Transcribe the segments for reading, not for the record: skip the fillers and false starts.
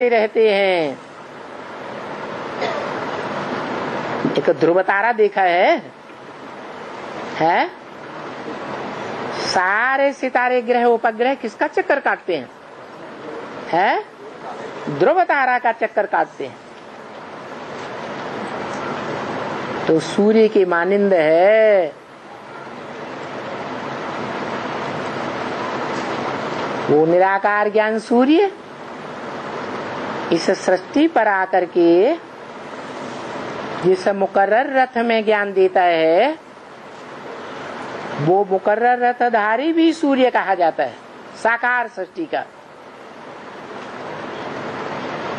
रहते हैं। एक ध्रुव तारा देखा है? सारे सितारे ग्रह उपग्रह किसका चक्कर काटते हैं? ध्रुव तारा का चक्कर काटते हैं। तो सूर्य की मानिंद है, वो निराकार ज्ञान सूर्य इस सृष्टि पर आकर के जिस मुकर्रर रथ में ज्ञान देता है, वो मुकर्रर रथधारी भी सूर्य कहा जाता है, साकार सृष्टि का।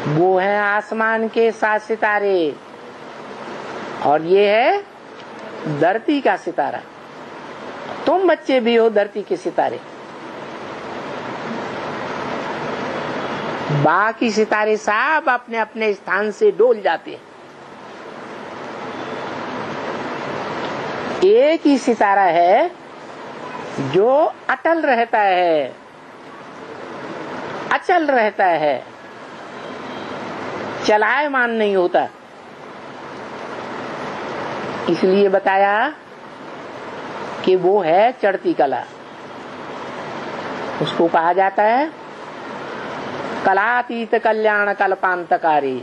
वो है आसमान के 7 सितारे और ये है धरती का सितारा। तुम बच्चे भी हो धरती के सितारे। बाकी सितारे सब अपने अपने स्थान से डोल जाते हैं। एक ही सितारा है जो अटल रहता है, अचल रहता है, चलायमान नहीं होता। इसलिए बताया कि वो है चढ़ती कला। उसको कहा जाता है कलातीत कल्याण कल्पांतकारी,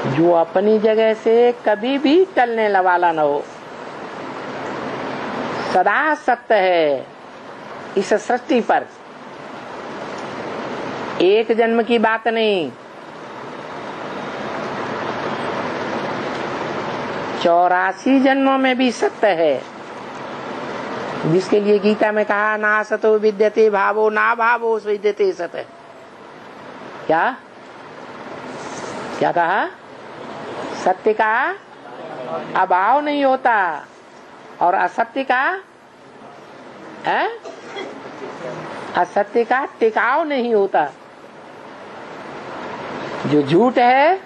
जो अपनी जगह से कभी भी टलने वाला न हो, सदा सत्य है इस सृष्टि पर। एक जन्म की बात नहीं, 84 जन्मों में भी सत्य है। जिसके लिए गीता में कहा ना सतो विद्यते भावो ना भावो विद्यते सत। क्या क्या कहा? सत्य का अभाव नहीं होता और असत्य का असत्य का टिकाव नहीं होता। जो झूठ है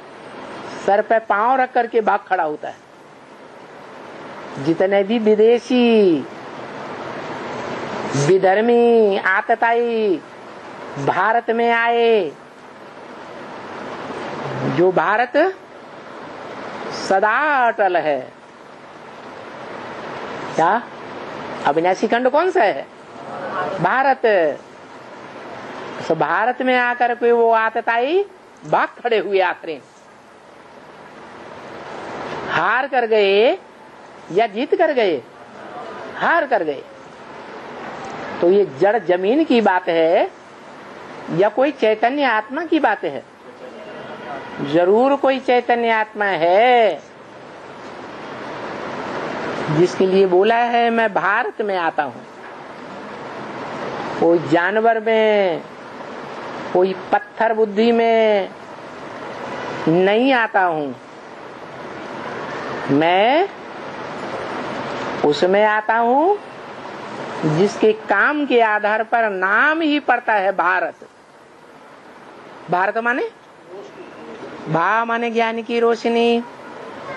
सर पे पांव रख करके भाग खड़ा होता है। जितने भी विदेशी विधर्मी आतताई भारत में आए, जो भारत सदा अटल है। क्या अविनाशी खंड कौन सा है? भारत। तो भारत में आकर के वो आतताई भाग खड़े हुए आखिरी हार कर गए या जीत कर गए? हार कर गए। तो ये जड़ जमीन की बात है या कोई चैतन्य आत्मा की बात है? जरूर कोई चैतन्य आत्मा है जिसके लिए बोला है मैं भारत में आता हूँ। कोई जानवर में, कोई पत्थर बुद्धि में नहीं आता हूँ। मैं उसमें आता हूँ जिसके काम के आधार पर नाम ही पड़ता है भारत। भारत माने भा माने ज्ञान की रोशनी,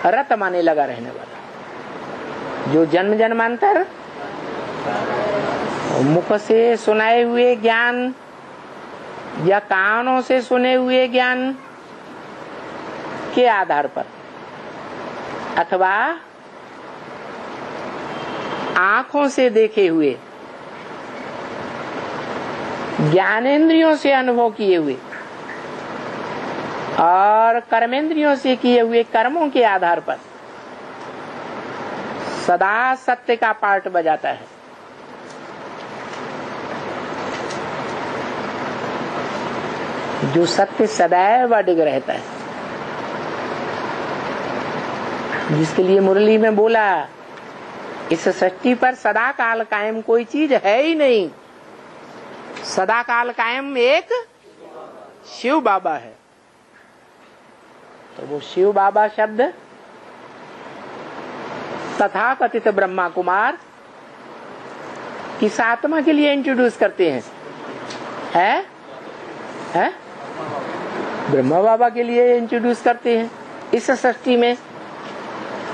रत माने लगा रहने वाला। जो जन्म जन्मांतर मुख से सुनाए हुए ज्ञान या कानों से सुने हुए ज्ञान के आधार पर अथवा आंखों से देखे हुए, ज्ञानेंद्रियों से अनुभव किए हुए और कर्मेंद्रियों से किए हुए कर्मों के आधार पर सदा सत्य का पार्ट बजाता है। जो सत्य सदैव अडिग रहता है, जिसके लिए मुरली में बोला इस सृष्टि पर सदा काल कायम कोई चीज है ही नहीं। सदा काल कायम एक शिव बाबा है। तो वो शिव बाबा शब्द तथा कथित ब्रह्मा कुमार किस आत्मा के लिए इंट्रोड्यूस करते हैं? है? ब्रह्मा बाबा के लिए इंट्रोड्यूस करते हैं इस सृष्टि में।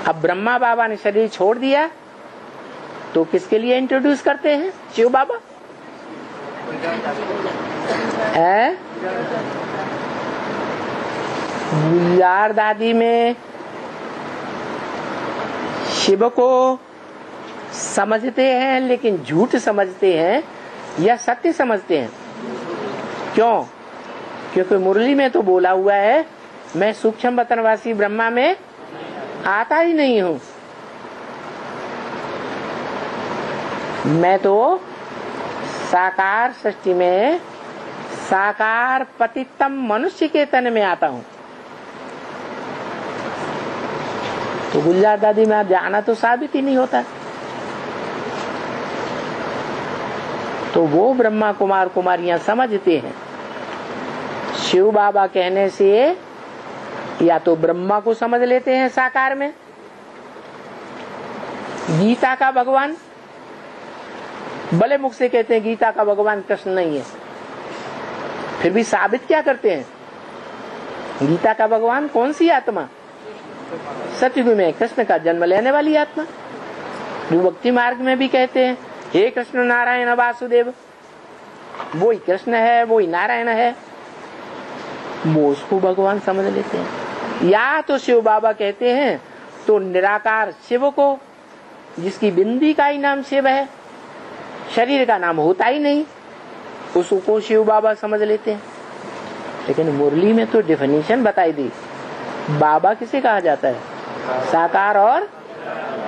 अब ब्रह्मा बाबा ने शरीर छोड़ दिया तो किसके लिए इंट्रोड्यूस करते हैं? शिव बाबा। गुलजार दादी में शिव को समझते हैं लेकिन झूठ समझते हैं या सत्य समझते हैं? क्यों? क्योंकि मुरली में तो बोला हुआ है मैं सूक्ष्म वतनवासी ब्रह्मा में आता ही नहीं हूं, मैं तो साकार सृष्टि में साकार पतितम मनुष्य के तन में आता हूं। तो गुलजार दादी में आप जाना तो साबित ही नहीं होता। तो वो ब्रह्मा कुमार कुमारियां समझते हैं शिव बाबा कहने से या तो ब्रह्मा को समझ लेते हैं साकार में, गीता का भगवान भले मुख से कहते हैं गीता का भगवान कृष्ण नहीं है, फिर भी साबित क्या करते हैं? गीता का भगवान कौन सी आत्मा? सतयुग में कृष्ण का जन्म लेने वाली आत्मा। जो भक्ति मार्ग में भी कहते हैं हे कृष्ण नारायण वासुदेव, वो ही कृष्ण है, वो ही नारायण है, वो उसको भगवान समझ लेते हैं। या तो शिव बाबा कहते हैं तो निराकार शिव को, जिसकी बिंदी का ही नाम शिव है, शरीर का नाम होता ही नहीं, उसको शिव बाबा समझ लेते हैं। लेकिन मुरली में तो डेफिनेशन बताई दी, बाबा किसे कहा जाता है? साकार और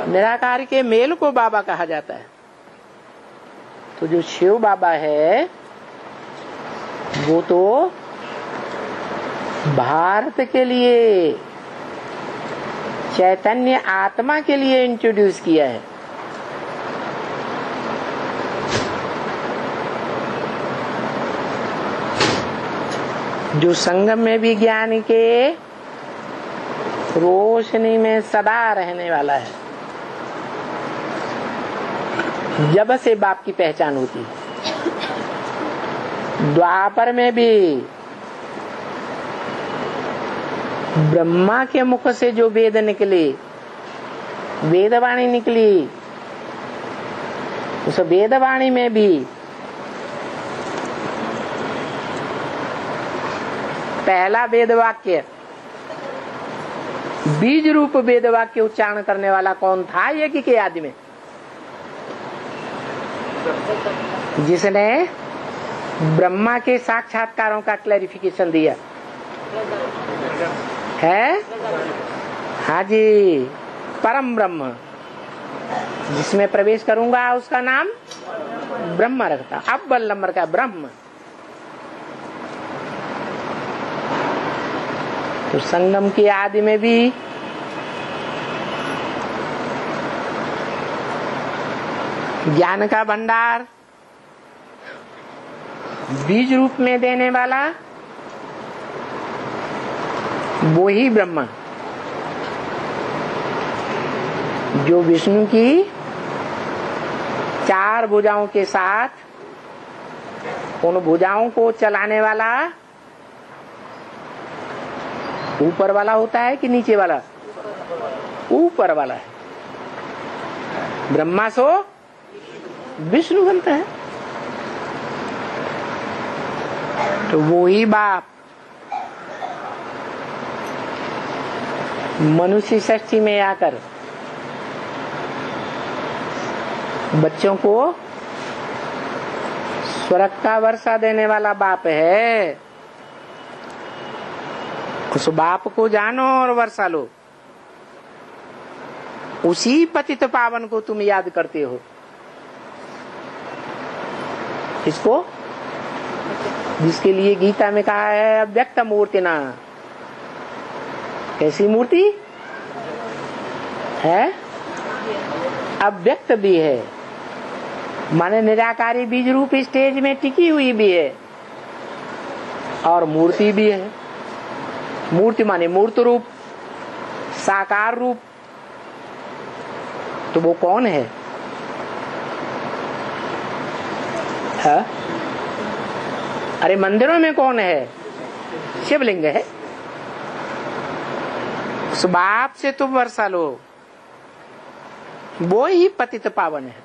निराकार के मेल को बाबा कहा जाता है। तो जो शिव बाबा है वो तो भारत के लिए, चैतन्य आत्मा के लिए इंट्रोड्यूस किया है। जो संगम में भी ज्ञान के रोशनी में सदा रहने वाला है, जब से बाप की पहचान होती है। द्वापर में भी ब्रह्मा के मुख से जो वेद निकले, वेदवाणी निकली, उस वेदवाणी में भी पहला वेद वाक्य, बीज रूप वेद वाक्य उच्चारण करने वाला कौन था? यज्ञ के आदि में, जिसने ब्रह्मा के साक्षात्कारों का क्लैरिफिकेशन दिया है। हाँ जी, परम ब्रह्म, जिसमें प्रवेश करूंगा उसका नाम ब्रह्म रखता, अव्वल नंबर का ब्रह्म। तो संगम की आदि में भी ज्ञान का भंडार बीज रूप में देने वाला वो ही ब्रह्मा, जो विष्णु की चार भुजाओं के साथ उन भुजाओं को चलाने वाला ऊपर वाला होता है कि नीचे वाला? ऊपर वाला है। ब्रह्मा सो विष्णु बनता है। तो वो ही बाप मनुष्य सृष्टि में आकर बच्चों को स्वर्ग का वर्षा देने वाला बाप है। उस बाप को जानो और वर्षा लो। उसी पतित पावन को तुम याद करते हो। इसको, जिसके लिए गीता में कहा है अव्यक्त मूर्ति ना। कैसी मूर्ति है? अव्यक्त भी है, माने निराकारी बीज रूप स्टेज में टिकी हुई भी है, और मूर्ति भी है। मूर्ति माने मूर्त रूप, साकार रूप। तो वो कौन है? अरे मंदिरों में कौन है? शिवलिंग है। उस बाप से तुम वर्षा लो, वो ही पतित पावन है।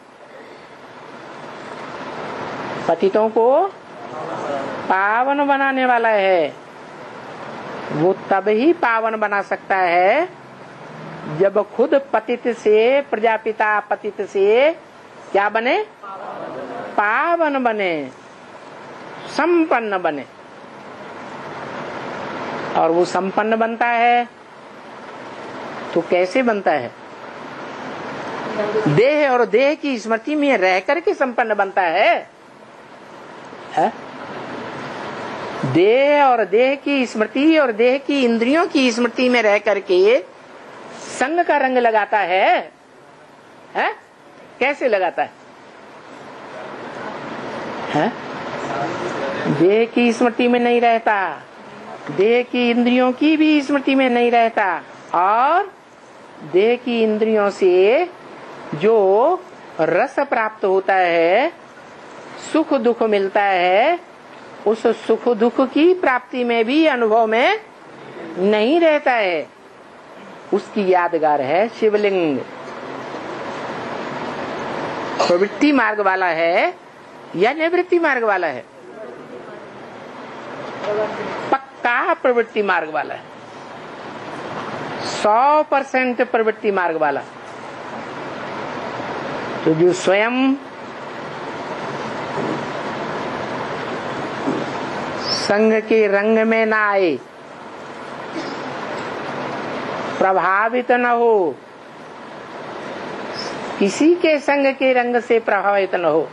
पतितों को पावन बनाने वाला है। वो तब ही पावन बना सकता है जब खुद पतित से, प्रजापिता पतित से क्या बने? पावन बने, संपन्न बने। और वो संपन्न बनता है तो कैसे बनता है? देह और देह की स्मृति में रह करके संपन्न बनता है? देह और देह की स्मृति और देह की इंद्रियों की स्मृति में रह करके संग का रंग लगाता है? कैसे लगाता है? देह की स्मृति में नहीं रहता, देह की इंद्रियों की भी स्मृति में नहीं रहता, और देह की इंद्रियों से जो रस प्राप्त होता है, सुख दुख मिलता है, उस सुख दुख की प्राप्ति में भी, अनुभव में नहीं रहता है। उसकी यादगार है शिवलिंग। प्रवृत्ति मार्ग वाला है या निवृत्ति मार्ग वाला है? पक्का प्रवृत्ति मार्ग वाला है, 100% प्रवृत्ति मार्ग वाला। तो जो स्वयं संग के रंग में ना आए, प्रभावित न हो, किसी के संग के रंग से प्रभावित न हो,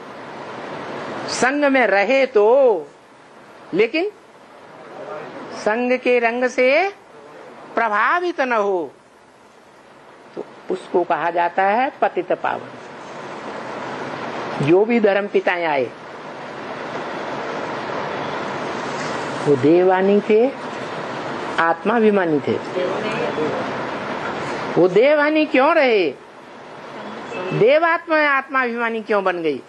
संग में रहे तो, लेकिन संग के रंग से प्रभावित न हो, तो उसको कहा जाता है पतित पावन। जो भी धर्म पिताएं आए वो देवानी थे, आत्माभिमानी थे। वो देवानी क्यों रहे? देवात्मा आत्माभिमानी क्यों बन गई?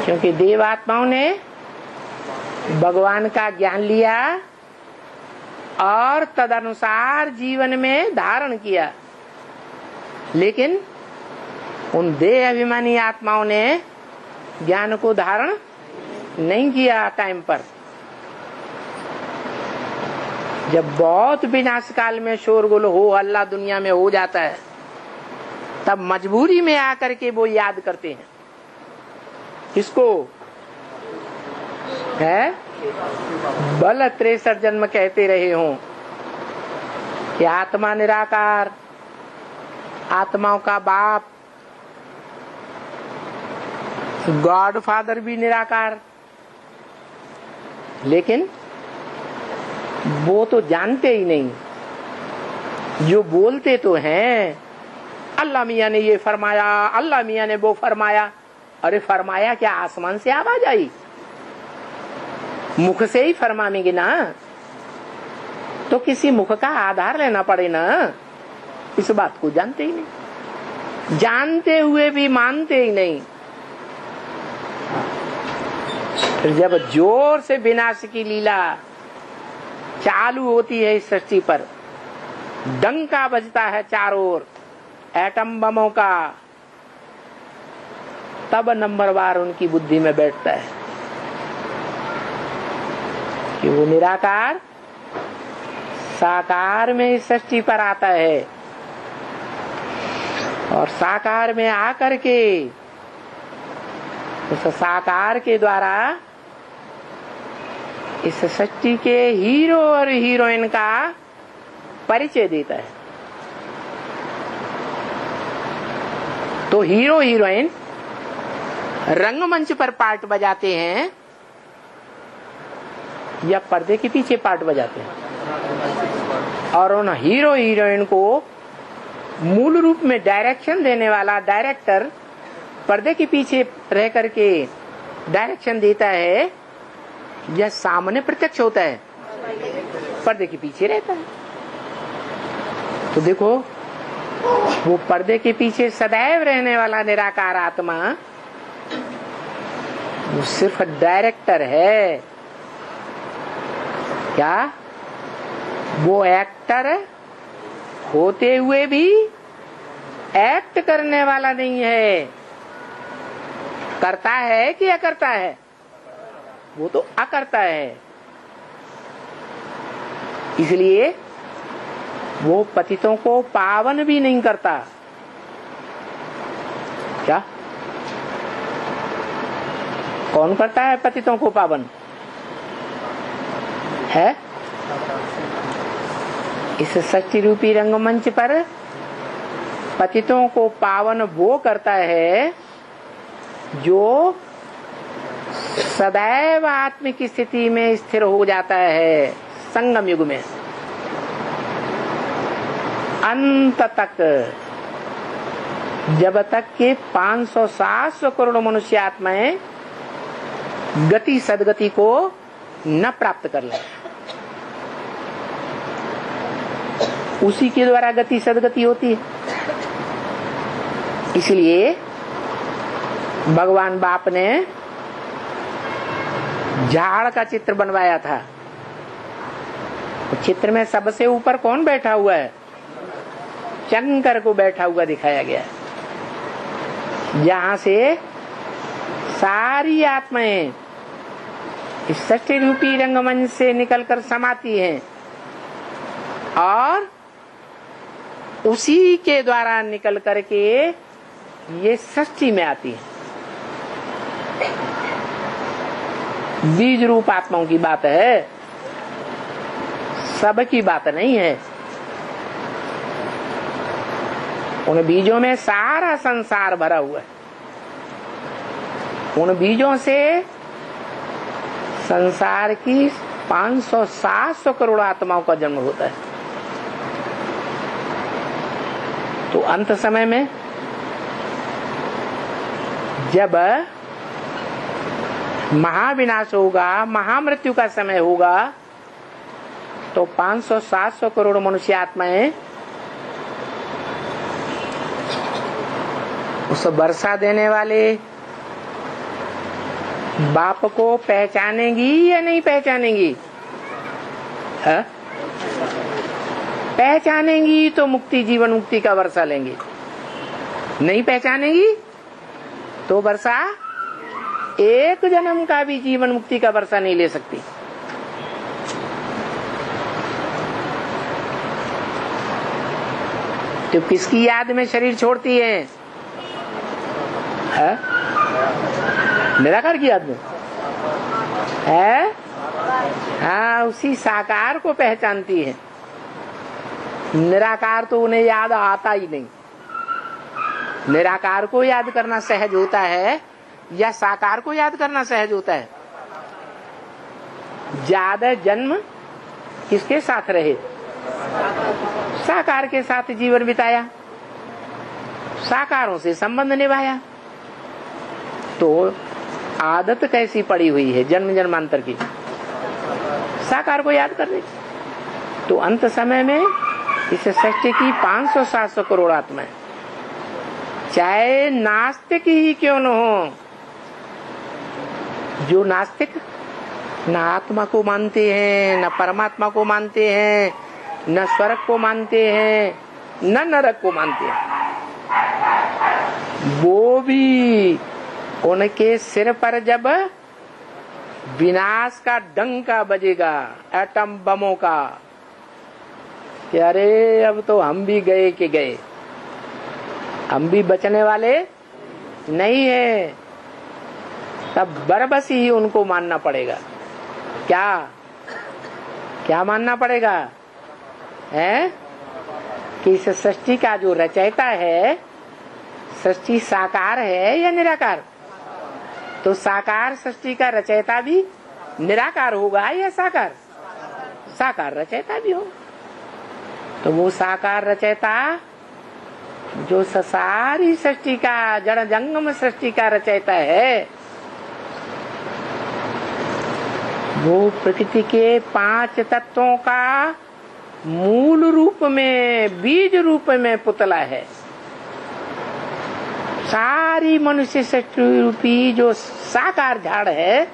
क्योंकि देवात्माओं ने भगवान का ज्ञान लिया और तदनुसार जीवन में धारण किया, लेकिन उन देह अभिमानी आत्माओं ने ज्ञान को धारण नहीं किया टाइम पर। जब बहुत विनाश काल में शोरगुल हो, हल्ला दुनिया में हो जाता है, तब मजबूरी में आकर के वो याद करते हैं। किसको? है बल 63 जन्म कहते रहे हों कि आत्मा निराकार, आत्माओं का बाप, गॉड फादर भी निराकार, लेकिन वो तो जानते ही नहीं। जो बोलते तो हैं अल्लाह मियाँ ने ये फरमाया, अल्लाह मियाँ ने वो फरमाया। अरे फरमाया क्या? आसमान से आवाज आई? मुख से ही फरमाएंगे ना, तो किसी मुख का आधार लेना पड़े ना। इस बात को जानते ही नहीं, जानते हुए भी मानते ही नहीं। फिर जब जोर से विनाश की लीला चालू होती है इस सृष्टि पर, डंका बजता है चारों ओर एटम बमों का, तब नंबरवार उनकी बुद्धि में बैठता है कि वो निराकार साकार में इस सृष्टि पर आता है, और साकार में आकर के उस साकार के द्वारा इस सृष्टि के हीरो और हीरोइन का परिचय देता है। तो हीरो हीरोइन रंगमंच पर पार्ट बजाते हैं या पर्दे के पीछे पार्ट बजाते हैं? और उन हीरो हीरोइन को मूल रूप में डायरेक्शन देने वाला डायरेक्टर पर्दे के पीछे रह करके डायरेक्शन देता है या सामने प्रत्यक्ष होता है? पर्दे के पीछे रहता है। तो देखो, वो पर्दे के पीछे सदैव रहने वाला निराकार आत्मा वो सिर्फ डायरेक्टर है। क्या वो एक्टर होते हुए भी एक्ट करने वाला नहीं है? करता है कि अकर्ता है? वो तो अकर्ता है। इसलिए वो पतितों को पावन भी नहीं करता। क्या? कौन करता है पतितों को पावन? है इस सृष्टि रूपी रंगमंच पर पतितों को पावन वो करता है जो सदैव आत्म की स्थिति में स्थिर हो जाता है। संगम युग में अंत तक, जब तक के 500-700 करोड़ मनुष्य आत्माएं गति सदगति को न प्राप्त कर ले, उसी के द्वारा गति सदगति होती है। इसलिए भगवान बाप ने झाड़ का चित्र बनवाया था। चित्र में सबसे ऊपर कौन बैठा हुआ है? शंकर को बैठा हुआ दिखाया गया है, जहां से सारी आत्माएं इस सृष्टि रूपी रंगमंच से निकलकर समाती हैं और उसी के द्वारा निकल करके ये सृष्टि में आती है। बीज रूप आत्माओं की बात है, सबकी बात नहीं है। उन बीजों में सारा संसार भरा हुआ है। उन बीजों से संसार की 500-700 करोड़ आत्माओं का जन्म होता है। तो अंत समय में जब महाविनाश होगा, महामृत्यु का समय होगा, तो 500-700 करोड़ मनुष्य आत्माएं उस वर्षा देने वाले बाप को पहचानेंगी या नहीं पहचानेंगी? है? पहचानेंगी तो मुक्ति, जीवन मुक्ति का वर्षा लेंगी। नहीं पहचानेंगी तो वर्षा, एक जन्म का भी जीवन मुक्ति का वर्षा नहीं ले सकती। तो किसकी याद में शरीर छोड़ती है? निराकार की याद में है। हाँ, उसी साकार को पहचानती है। निराकार तो उन्हें याद आता ही नहीं। निराकार को याद करना सहज होता है या साकार को याद करना सहज होता है? ज्यादा जन्म किसके साथ रहे? साकार के साथ जीवन बिताया, साकारों से संबंध निभाया। तो आदत कैसी पड़ी हुई है जन्म जन्मांतर की, साकार को याद करने की। तो अंत समय में इस सृष्टि की 500-700 करोड़ आत्माएं, चाहे नास्तिक ही क्यों न हो, जो नास्तिक न आत्मा को मानते हैं, न परमात्मा को मानते हैं, न स्वर्ग को मानते हैं, न नरक को मानते हैं, वो भी उनके सिर पर जब विनाश का डंका बजेगा एटम बमों का, कि अरे अब तो हम भी गए कि गए, हम भी बचने वाले नहीं है, तब बरबसी ही उनको मानना पड़ेगा। क्या क्या मानना पड़ेगा? है कि इस सृष्टि का जो रचयिता है, सृष्टि साकार है या निराकार? तो साकार सृष्टि का रचयिता भी निराकार होगा या साकार? साकार रचयिता भी होगा। तो वो साकार रचयिता जो सारी सृष्टि का, जड़ जंगम सृष्टि का रचयिता है, वो प्रकृति के 5 तत्वों का मूल रूप में, बीज रूप में पुतला है। सारी मनुष्य सृष्टि रूपी जो साकार झाड़ है,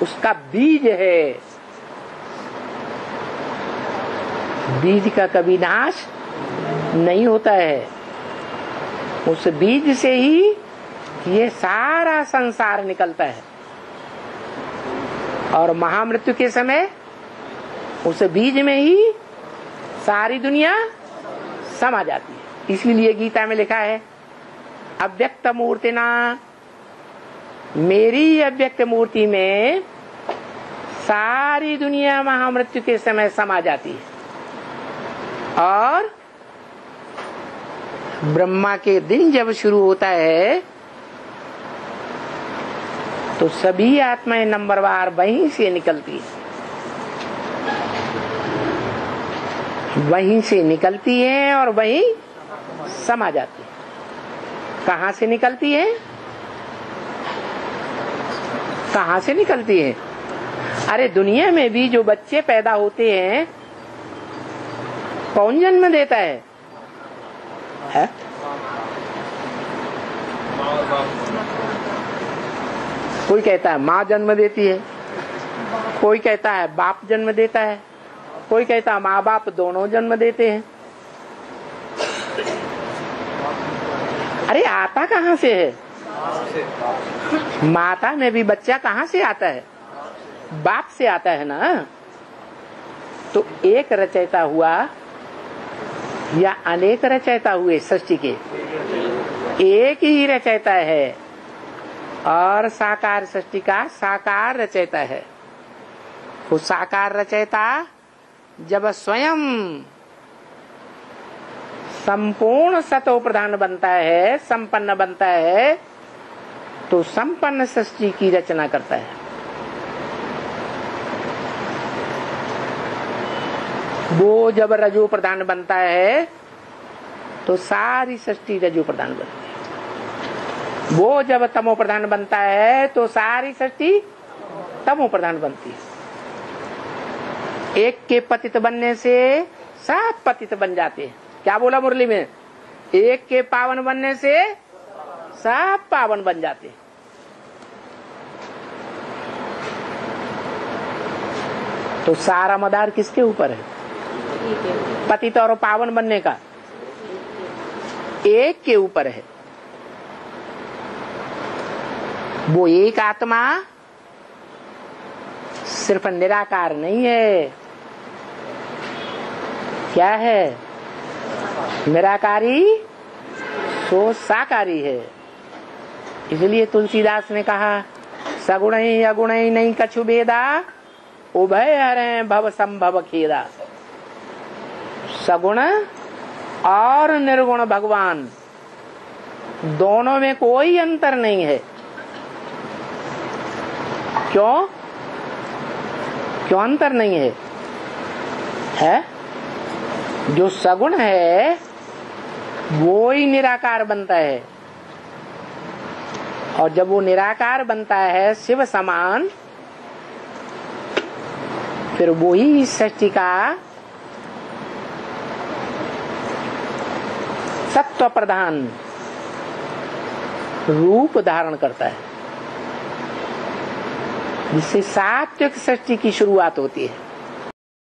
उसका बीज है। बीज का कभी नाश नहीं होता है। उस बीज से ही ये सारा संसार निकलता है और महामृत्यु के समय उस बीज में ही सारी दुनिया समा जाती है। इसीलिए गीता में लिखा है अव्यक्त मूर्तिना, मेरी अव्यक्त मूर्ति में सारी दुनिया महामृत्यु के समय समा जाती है। और ब्रह्मा के दिन जब शुरू होता है तो सभी आत्माएं नंबरवार वहीं से निकलती है, वहीं से निकलती है और वहीं समा जाती है। कहाँ से निकलती है? कहाँ से निकलती है? अरे दुनिया में भी जो बच्चे पैदा होते हैं कौन जन्म देता है? कोई कहता है माँ जन्म देती है, कोई कहता है बाप जन्म देता है, कोई कहता है माँ बाप दोनों जन्म देते हैं। अरे आता कहाँ से है? माता में भी बच्चा कहाँ से आता है? बाप से आता है ना। तो एक रचयिता हुआ या अनेक रचयिता हुए सृष्टि के? एक ही रचयिता है और साकार सृष्टि का साकार रचयिता है। वो साकार रचयिता जब स्वयं संपूर्ण सतो प्रधान बनता है, संपन्न बनता है, तो संपन्न सृष्टि की रचना करता है। वो जब रजो प्रधान बनता है तो सारी सृष्टि रजो प्रधान बनती है। वो जब तमो प्रधान बनता है तो सारी सृष्टि तमो प्रधान बनती है। एक के पतित बनने से सब पतित बन जाते हैं। क्या बोला मुरली में? एक के पावन बनने से सब पावन बन जाते हैं। तो सारा मदार किसके ऊपर है? पतित और पावन बनने का एक के ऊपर है। वो एक आत्मा सिर्फ निराकार नहीं है, क्या है? निराकारी सो साकारी है। इसलिए तुलसीदास ने कहा सगुण ही अगुण ही नहीं कछु भेदा, उभय हरे भव संभव खेदा। सगुण और निर्गुण भगवान दोनों में कोई अंतर नहीं है। क्यों? क्यों अंतर नहीं है? जो सगुण है वो ही निराकार बनता है, और जब वो निराकार बनता है शिव समान, फिर वो ही सृष्टि का सत्व प्रधान रूप धारण करता है, जिससे सात्विक सृष्टि की शुरुआत होती है।